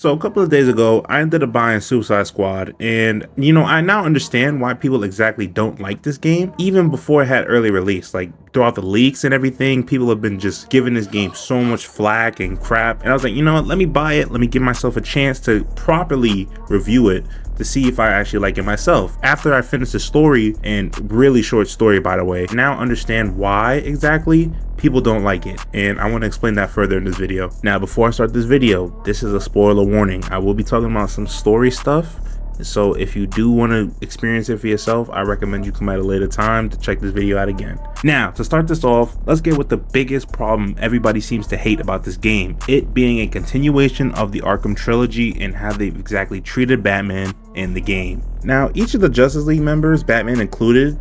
So a couple of days ago, I ended up buying Suicide Squad, and I now understand why people exactly don't like this game, even before it had early release. Like throughout the leaks and everything, people have been just giving this game so much flack and crap. And I was like, you know what, let me buy it, let me give myself a chance to properly review it to see if I actually like it myself. After I finished the story, and really short story by the way, now understand why exactly people don't like it, and I want to explain that further in this video. Now before I start this video, this is a spoiler warning. I will be talking about some story stuff, so if you do want to experience it for yourself, I recommend you come at a later time to check this video out again. Now to start this off, let's get with the biggest problem everybody seems to hate about this game, it being a continuation of the Arkham trilogy and how they've exactly treated Batman in the game. Now each of the Justice League members, Batman included,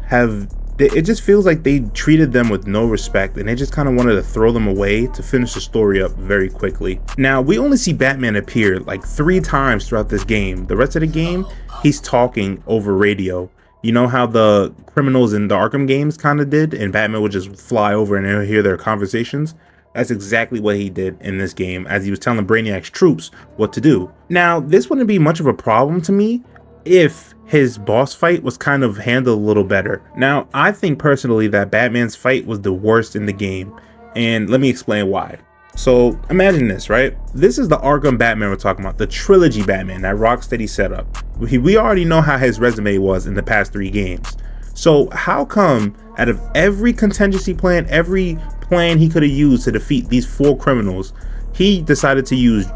it just feels like they treated them with no respect, and they just kind of wanted to throw them away to finish the story up very quickly. Now we only see Batman appear like 3 times throughout this game. The rest of the game, he's talking over radio. You know how the criminals in the Arkham games kind of did, and Batman would just fly over and hear their conversations? That's exactly what he did in this game, as he was telling Brainiac's troops what to do. Now this wouldn't be much of a problem to me if his boss fight was kind of handled a little better. Now, I think personally that Batman's fight was the worst in the game, and let me explain why. So imagine this, right? This is the Arkham Batman we're talking about, the trilogy Batman that Rocksteady set up. We already know how his resume was in the past 3 games. So how come out of every contingency plan, every plan he could have used to defeat these 4 criminals, he decided to use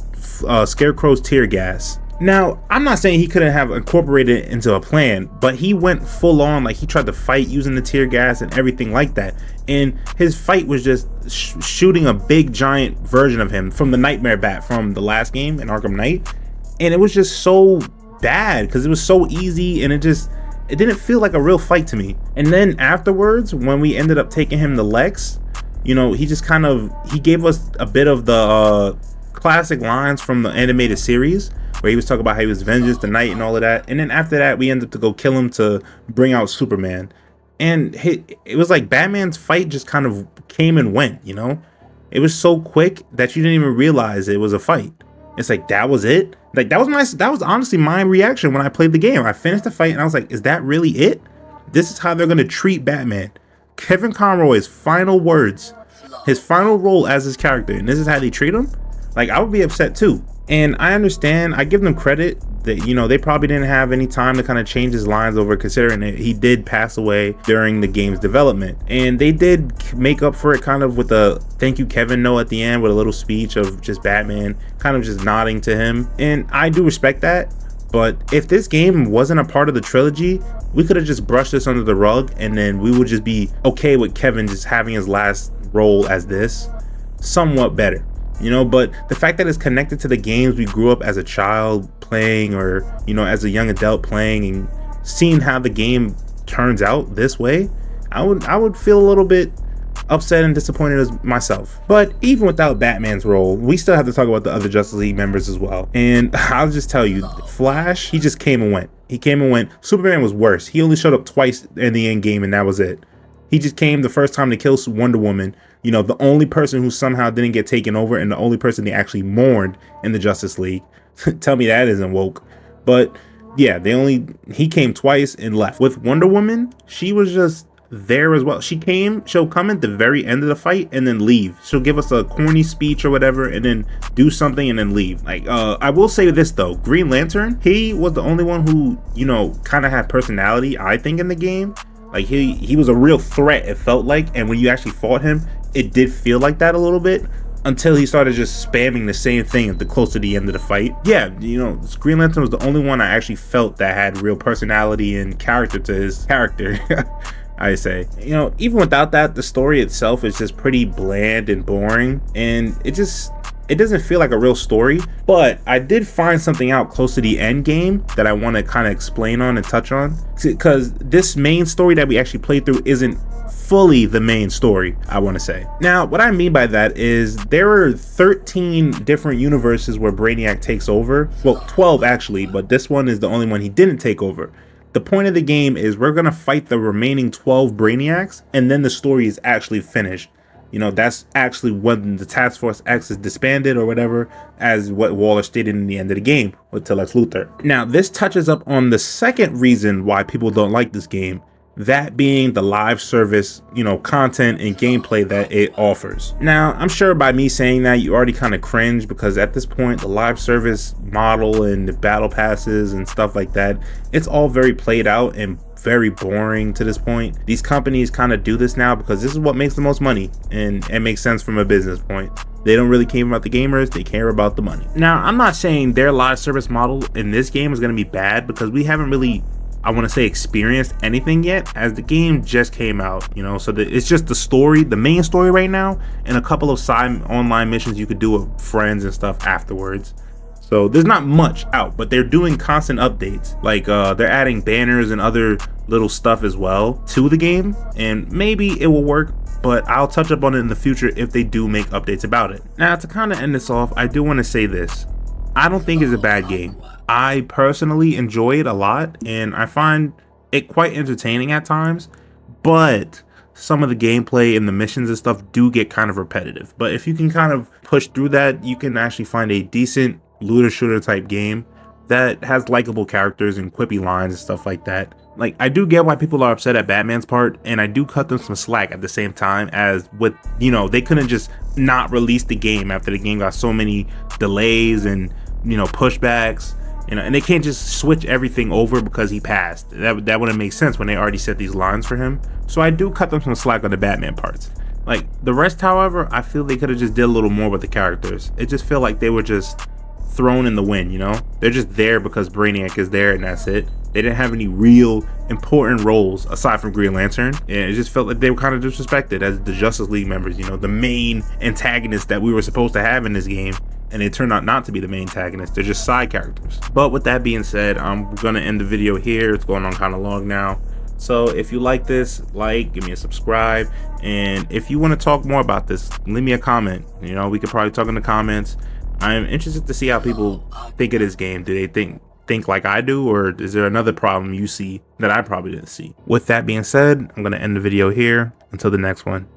Scarecrow's tear gas? Now, I'm not saying he couldn't have incorporated it into a plan, but he went full on, like he tried to fight using the tear gas and everything like that. And his fight was just shooting a big giant version of him from the Nightmare Bat from the last game in Arkham Knight. And it was just so bad because it was so easy, and it didn't feel like a real fight to me. And then afterwards, when we ended up taking him to Lex, he just he gave us a bit of the classic lines from the animated series, where he was talking about how he was Vengeance the Knight and all of that. And then after that, we ended up to go kill him to bring out Superman. And it was like Batman's fight just kind of came and went, It was so quick that you didn't even realize it was a fight. It's like, that was it? Like, that was honestly my reaction when I played the game. I finished the fight and I was like, is that really it? This is how they're going to treat Batman. Kevin Conroy's final words, his final role as his character, and this is how they treat him? Like, I would be upset too. And I understand, I give them credit that, they probably didn't have any time to kind of change his lines over, considering that he did pass away during the game's development. And they did make up for it kind of with a thank you Kevin note at the end, with a little speech of just Batman kind of just nodding to him. And I do respect that. But if this game wasn't a part of the trilogy, we could have just brushed this under the rug, and then we would just be okay with Kevin just having his last role as this somewhat better. But the fact that it's connected to the games we grew up as a child playing, or as a young adult playing, and seeing how the game turns out this way, I would feel a little bit upset and disappointed as myself. But even without Batman's role, we still have to talk about the other Justice League members as well. And I'll just tell you, Flash, he just came and went. Superman was worse. He only showed up twice in the end game, and that was it. He just came the first time to kill Wonder Woman, the only person who somehow didn't get taken over, and the only person they actually mourned in the Justice League. Tell me that isn't woke. But yeah, he came twice and left. With Wonder Woman, she was just there as well. She'll come at the very end of the fight and then leave. She'll give us a corny speech or whatever, and then do something and then leave. Like, I will say this though, Green Lantern, he was the only one who, kind of had personality, I think, in the game. Like, he was a real threat, it felt like, and when you actually fought him, it did feel like that a little bit, until he started just spamming the same thing at the close to the end of the fight. Yeah, Green Lantern was the only one I actually felt that had real personality and character to his character. I say, even without that, the story itself is just pretty bland and boring, and it doesn't feel like a real story. But I did find something out close to the end game that I want to kind of explain on and touch on, because this main story that we actually played through isn't fully the main story, I want to say. Now, what I mean by that is there are 13 different universes where Brainiac takes over. Well, 12 actually, but this one is the only one he didn't take over. The point of the game is we're going to fight the remaining 12 Brainiacs, and then the story is actually finished. You know, that's actually when the Task Force X is disbanded or whatever, as what Waller stated in the end of the game with Lex Luthor. Now, this touches up on the second reason why people don't like this game, that being the live service, you know, content and gameplay that it offers. Now, I'm sure by me saying that, you already kind of cringe, because at this point, the live service model and the battle passes and stuff like that, it's all very played out and very boring to this point. These companies kind of do this now because this is what makes the most money, and it makes sense from a business point. They don't really care about the gamers, they care about the money. Now, I'm not saying their live service model in this game is going to be bad, because we haven't really, I want to say, experienced anything yet, as the game just came out, you know, so it's just the story, the main story right now, and a couple of side online missions you could do with friends and stuff afterwards. So there's not much out, but they're doing constant updates. Like they're adding banners and other little stuff as well to the game, and maybe it will work, but I'll touch up on it in the future if they do make updates about it. Now, to kind of end this off, I do want to say this. I don't think it's a bad game. I personally enjoy it a lot, and I find it quite entertaining at times, but some of the gameplay and the missions and stuff do get kind of repetitive. But if you can kind of push through that, you can actually find a decent looter shooter type game that has likable characters and quippy lines and stuff like that. Like, I do get why people are upset at Batman's part, and I do cut them some slack at the same time, as with, you know, they couldn't just not release the game after the game got so many delays and, you know, pushbacks, you know, and they can't just switch everything over because he passed. That wouldn't make sense when they already set these lines for him. So I do cut them some slack on the Batman parts. Like, the rest, however, I feel they could have just did a little more with the characters. It just felt like they were just thrown in the wind, you know? They're just there because Brainiac is there and that's it. They didn't have any real important roles aside from Green Lantern, and it just felt like they were kind of disrespected as the Justice League members, you know, the main antagonists that we were supposed to have in this game, and they turned out not to be the main antagonists. They're just side characters. But with that being said, I'm gonna end the video here. It's going on kind of long now. So if you like this, give me a subscribe, and if you want to talk more about this, leave me a comment. You know, we could probably talk in the comments. I'm interested to see how people think of this game. Do they think like I do, or is there another problem you see that I probably didn't see? With that being said, I'm going to end the video here. Until the next one.